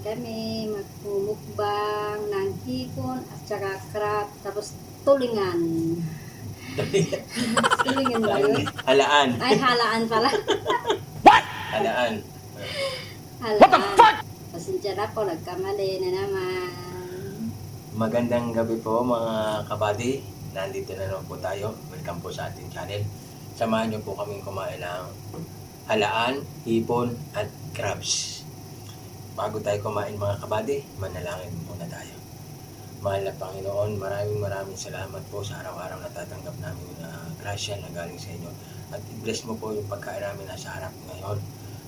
kami magmumukbang ng hipon at saka crab, tapos tulingan. Tulingan ba yun? Halaan. Ay, halaan pala. Halaan. Halaan. Pasensya na po, nagkamali na naman. Magandang gabi po mga kabady. Nandito na naman po tayo. Welcome po sa ating channel. Samahan niyo po kaming kumain ng halaan, hipon at crabs. Bago tayo kumain mga kabady, manalangin muna tayo. Mahal na Panginoon, maraming salamat po sa araw-araw na tatanggap namin na grasya na galing sa inyo. At i-bless mo po yung pagkain namin na sa harap ngayon.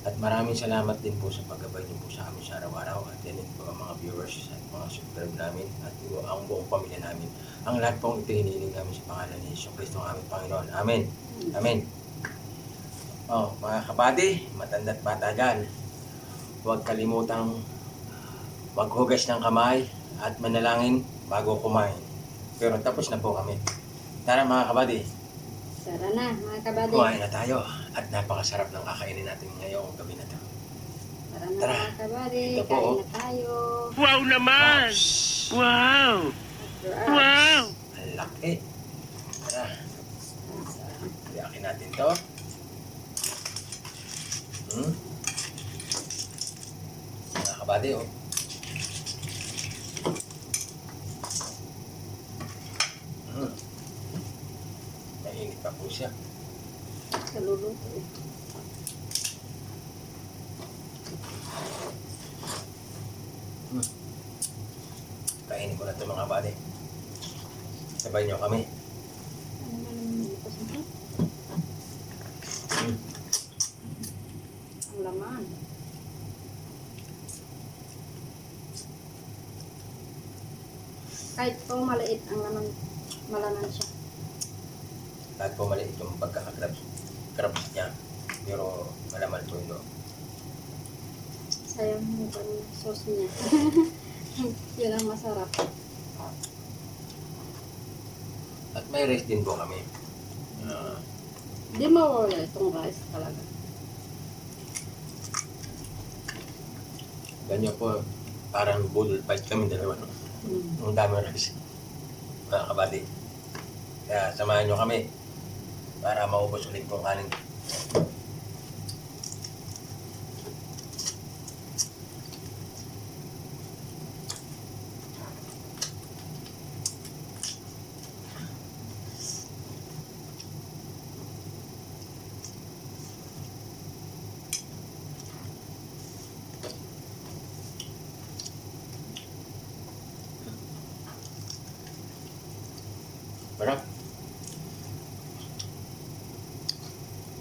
At maraming salamat din po sa paggabay niyo po sa amin sa araw-araw. At yan din po ang mga viewers at mga subscribe namin at ang buong pamilya namin. Ang lahat pong ito hinihiling namin sa pangalan ni Yesu Cristo ang aming Panginoon. Amen. Amen. Oh, mga kabady, matanda't bata dyan, huwag kalimutang maghugas ng kamay at manalangin bago kumain. Pero tapos na po kami. Tara mga kabady, Tara na, mga kabady. kumain na tayo. At napakasarap ng kakainin natin ngayong gabi na to. Tara na, Tara. mga kabady. Ito po, Kain oh. na tayo. Wow naman! Wow! Crabs. Wow! Ang laki. Tara, iyakin natin to. Mga kabady, oh. Mainit pa po siya. Kaluluto eh. Kainin ko na ito mga kabady. Sabay niyo kami. Ano na naman ito sa mga? Ang laman. Kahit po maliit ang laman, malaman siya. Kahit po maliit yung pagkakakrabs niya. Pero malaman po yun. Sayang mo pa yung sauce niya. Yun ang masarap. At may rice din po kami. Hindi mawala itong rice talaga. Ganyan po, parang budol fight kami dalawa. No? Ang dami rice. Mga kabady. Kaya samahan nyo kami para maubos ulit yung kanin. Sarap.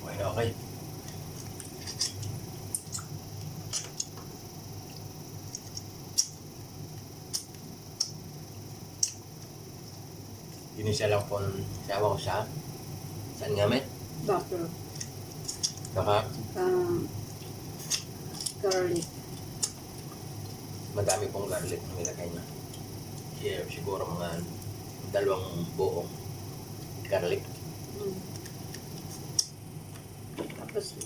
Okay na okay. Ginisa lang po ng sawa ko sa saan gamit? Butter. Saka Garlic. madami pong garlic na nilagay niya. Yeah, siguro mga 2 buong garlic. Tapos,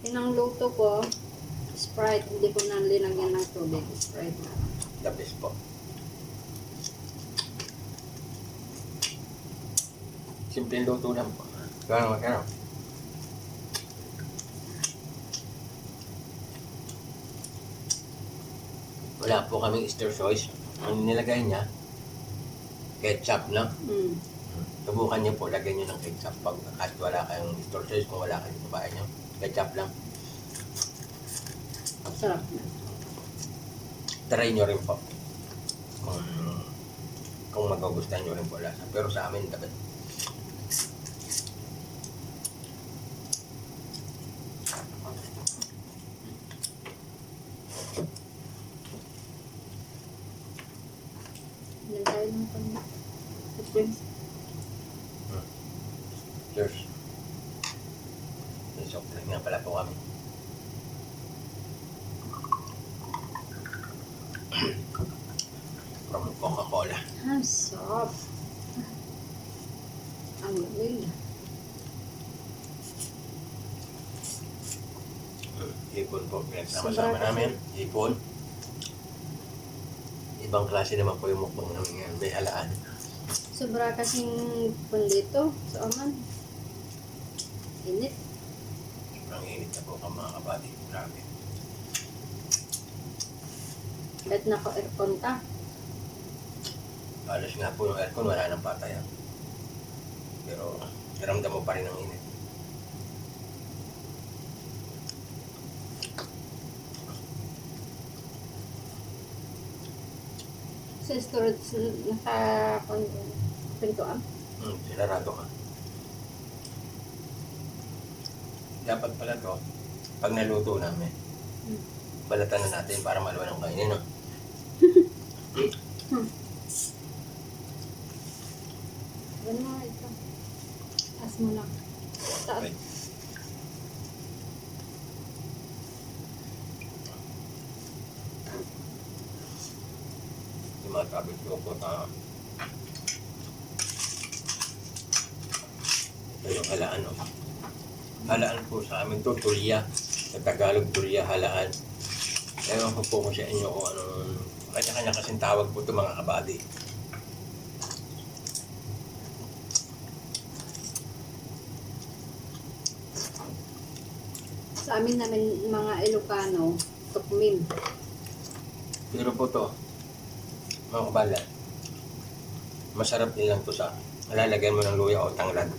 pinangluto ko, Sprite. Hindi ko na linagyan ng tubig. Sprite na. The best po. Simpleng luto lang po. Gano'n magkano? Wala po kaming stir sauce. Ang nilagay niya, ketchup lang. Subukan niyo po, lagyan niyo ng ketchup pag kahit wala kayong stir sauce, kung wala kayong babae niyo. Ketchup lang. Sarap na. Try niyo rin po. Kung magugustuhan niyo rin po lasa. Pero sa amin, dapat. Yan tayo ng pang-drinks. Cheers. May soft drink nga pala po kami. From Coca-Cola. Ang soft. Ang lamig. Ipon po. Pinagsama-sama namin. Ipon. Ibang klase naman po yung mukbang namin ngayon. May halaan. Sobra kasing dito sa Oman. Init. Ang init na po ang mga kabady. Grabe. Kahit naka-aircon ka. Alas nga po yung aircon, wala nang patayan. Pero naramdam mo pa rin ang init. Sa storage, pintuan. Sinarado ka. Dapat pala to, pag naluto namin, balatan na natin para maluwan ang kainin, no? Ano nga ito? Taas mo lang. Taas. Okay. Yung mga kabit ko po na ito yung halaan, no? Halaan po sa amin to, tulya. Sa Tagalog, tulya, halaan. Ewan ko po kung sa inyo kung anong kanya-kanya kasing tawag po ito mga kabady. Sa amin namin mga Ilocano, tukmim. Pero po to, mga kabala, masarap din lang to sa lalagyan mo ng luya o tanglad.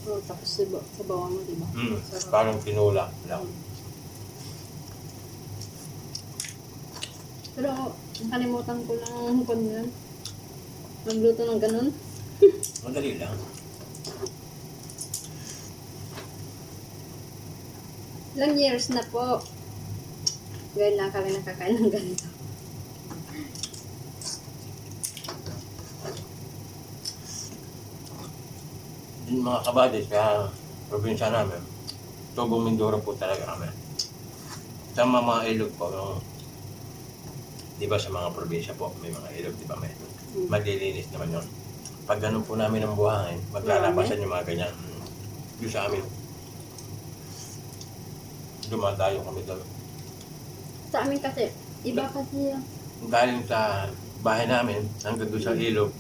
So, tapos sa bawang mo, diba? Sarap. Parang tinula lang. Pero nakalimutan ko lang kung yun. Magluto ng ganun. Madali lang. Ilang years na po. Ngayon lang kami nakakain ng ganito. Yung mga kabadis, kaya probinsya namin, Tubong Mindoro po talaga kami. Sa mga ilog po, no, di ba sa mga probinsya po, may mga ilog, di ba may malilinis naman yun. Pag ganun po namin ang buhangin, maglalabasan yung mga ganyan. Yung sa amin, dumadayo kami doon. Sa amin kasi, iba kasi yung Galing sa bahay namin, hanggang doon sa ilog,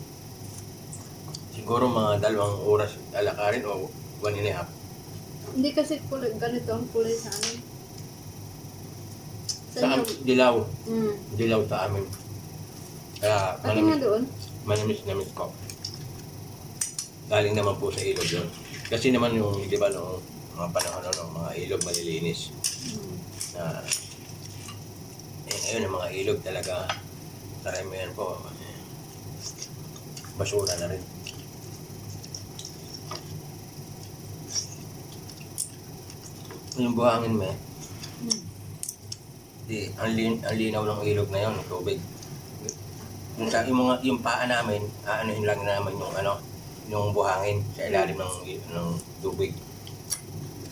siguro mga 2 oras alakarin o 1.5. hindi kasi kulay, ganito ang kulay sa amin. Sa dilaw, Mm. dilaw sa amin. Kaya Pati nga doon. manamis ko. Galing naman po sa ilog yun. Kasi naman yung, di ba, noong mga panahon ng mga ilog malilinis. Na, ngayon ang mga ilog talaga, karamihan po, basura na rin. Yung buhangin mo di, ang linaw ng ilog na yun, ng tubig. Yung paa namin, aanuhin lang naman yung buhangin sa ilalim ng tubig.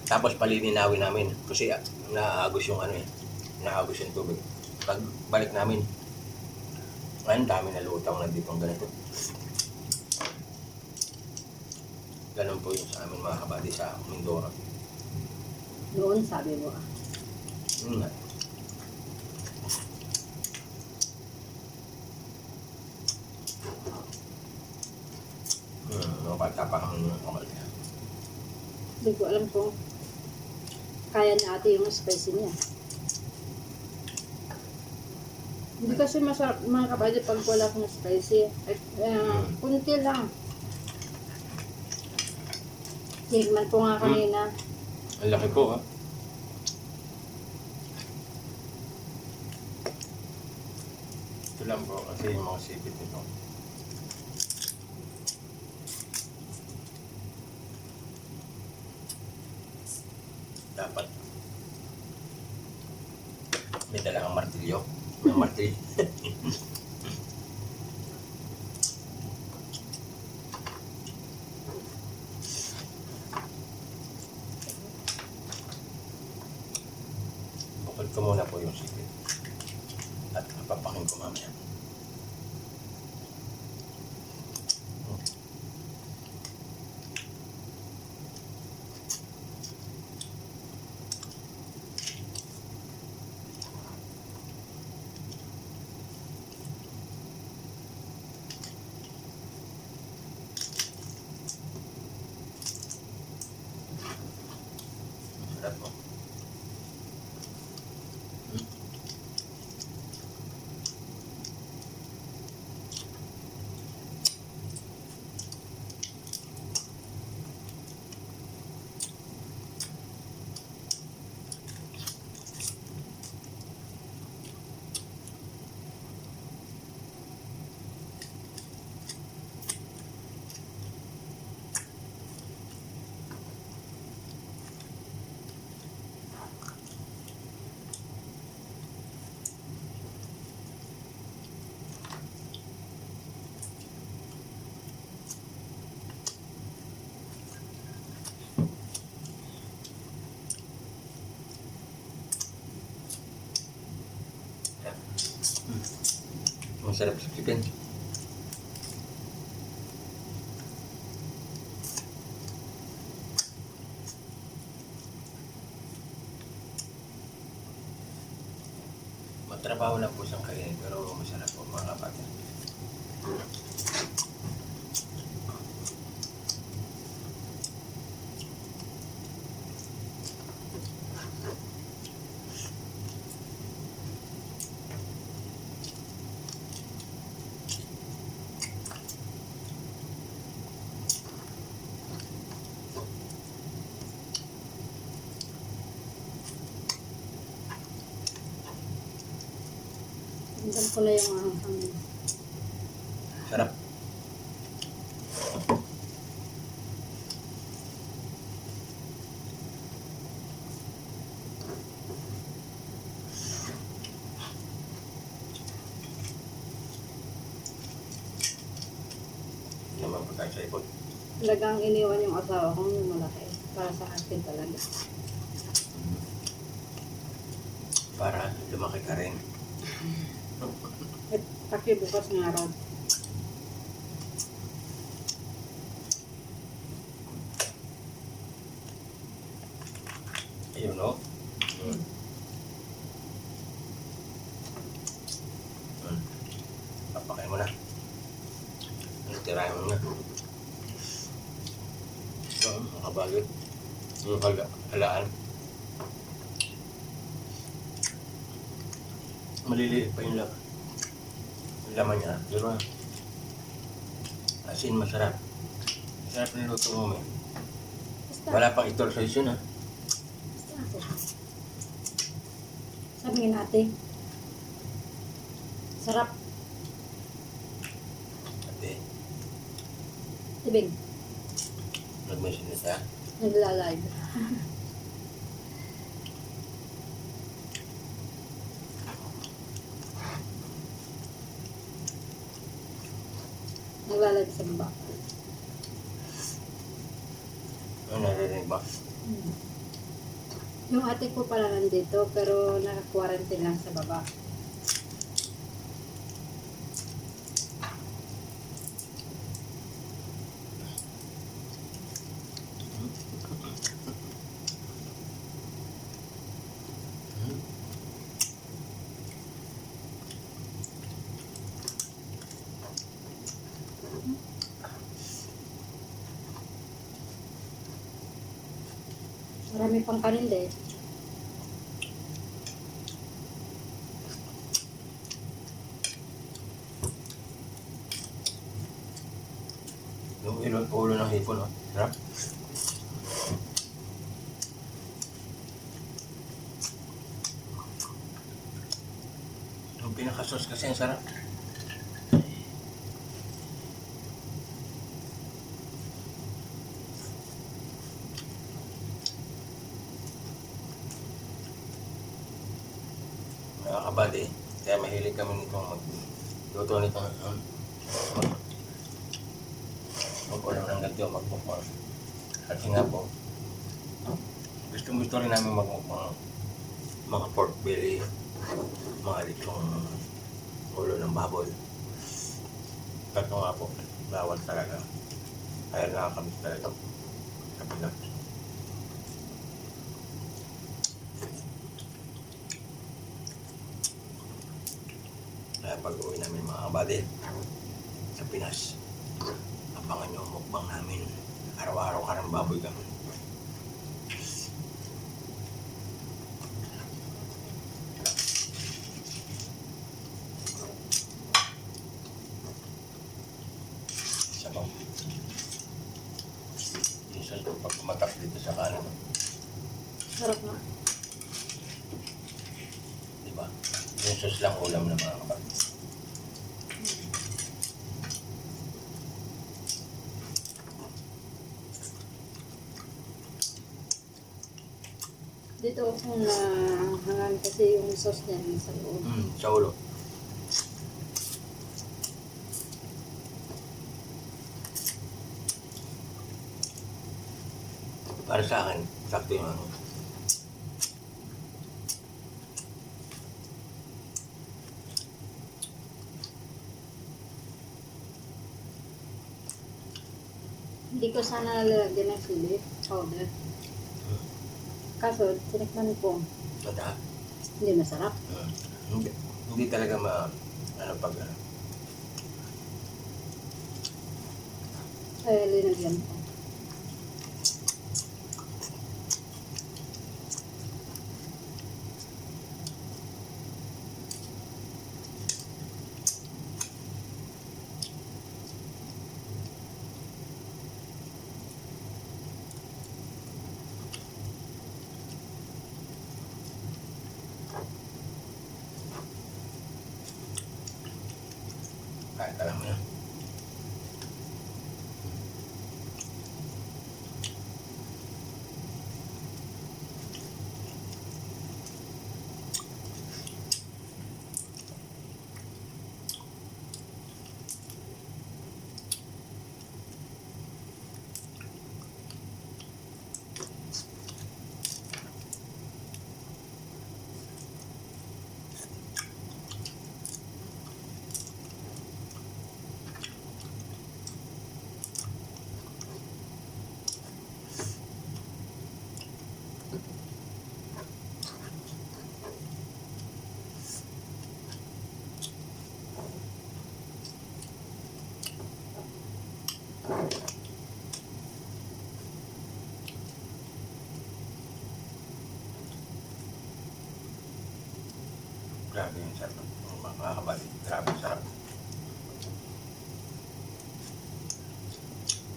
Tapos palininawin namin kasi naagos yung naagos yung tubig. Pag balik namin, ang dami na lutang na dito ganito. Ganun po yung sa amin mga kabady sa Mindoro. Noon, sabi mo ah. Yun nga. Bata pa kami ng okay. Hindi ko alam kung kaya ni ate yung spicy niya. Hindi kasi masarap mga kapatid pag wala kang spicy. Kunti lang. Tingnan ko nga kanina. Ang laki po, ha? Ito lang po kasi yung mga sipit nito. Dapat may dala kang martilyo. May martilyo. Bukod ko muna po yung sipit. At papakin ko mamaya. Masarap sa chicken. Matrabaho lang po siyang kainin pero masarap po mga kapatid. Tingnan ko na yung hangin. Sarap. Hindi naman pagkain sa ipon. Talagang iniwan yung asawa kong yung malaki. Para sa akin talaga. Para lumaki ka rin. At pakibukas nga raw. Ayun, no? Papakain mo na. Tirahin mo na. So, makabagod. Yung halaan. Maliliit pa yung laman niya. Pero, asin masarap. Masarap na luto mo, may. Basta. Wala pang itorsoys yun, ha? Sabi nga natin. Sarap. Ate, Tibing. nag-mention na siya. Naglalive. Naglalive sa baba. Ano, narinig ba? Yung ate ko pala nandito pero naka-quarantine lang sa baba. Marami pang kanin din. Yung ulo ng hipon, oh. Sarap. Yung pinaka-sauce kasi ang sarap. Nakakabali. Kaya mahilig kami nitong magluto nitong mag-ulam ng ganito, magmukbang. Kasi nga po, gusto rin namin magmukbang mga pork belly, mga litong ulo ng baboy. Kaso nga po, bawal talaga. Kaya nakakamiss talaga sa Pinas. Kaya pag-uwi namin mga kabady sa Pinas, abangan nyo ang mukbang namin. Araw-araw karang baboy kami. Sabaw. Minsan ito pag kumatak dito sa kanan, Sarap na. diba? Yung sauce lang ulam na mga kabady. Dito ako nahangan kasi yung sauce niya sa loob. Sa ulo. Para sa akin, sakto yung ano. Hindi ko sana lalagyan ng chili powder. Kaso, tinikman ko, Mata. hindi masarap. Hindi talaga ano pag ano. Kaya linagyan ko. Kahit alam mo yan. Grabe yung sarap. Mga kabady. Grabe yung sarap.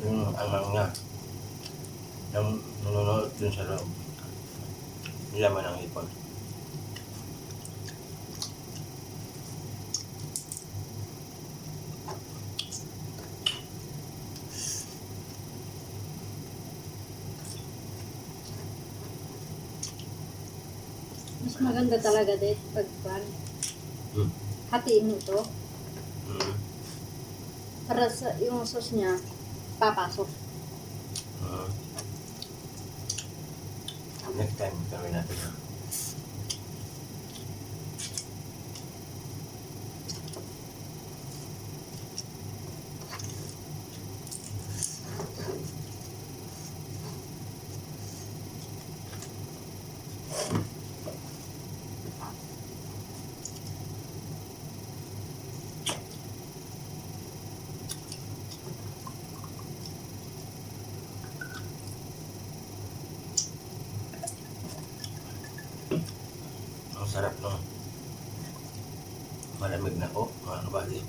Yung angang nga. Yung nanonood dun sa loob. Laman ng hipon. Mas maganda talaga din pag hatiin mo ito. Para sa yung sauce niya, papasok. Next time, gawin natin yan. Ang sarap no. Malamig na po, mga kabady.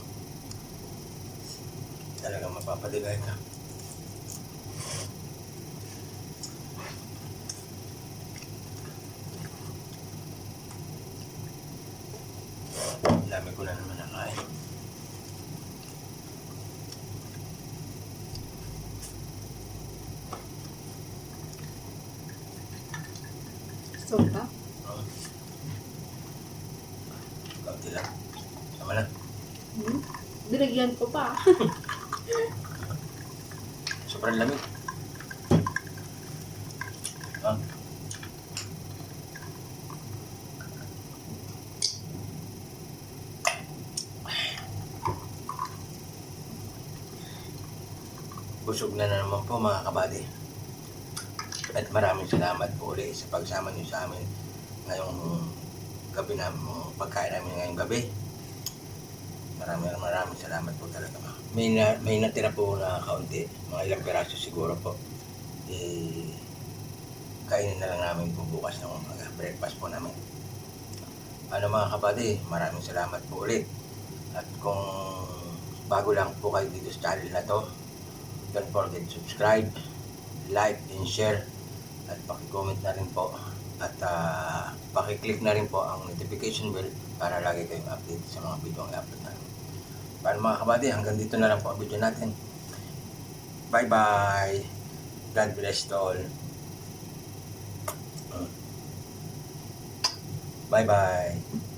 Talagang mapapaligay ka. Dami ko na naman nakain. Sobra. Kaunti lang. Sama na. Binigyan ko pa. Sobrang lamig. Ah. Busog na naman po mga kabady. At maraming salamat po ulit sa pagsama niyo sa amin ngayong gabi na pagkain namin ngayong gabi. Maraming salamat po talaga. May natira po na kaunti, mga ilang piraso siguro po. Kainin na lang namin po bukas ng breakfast po namin. Ano mga kabady, maraming salamat po ulit. At kung bago lang po kayo dito sa channel na to, don't forget to subscribe, like, and share. At paki-comment na rin po. At paki-click na rin po ang notification bell para lagi kayong update sa mga video ang i-upload namin. Paano mga kabady, hanggang dito na lang po ang video natin. Bye-bye! God bless to all. Bye-bye!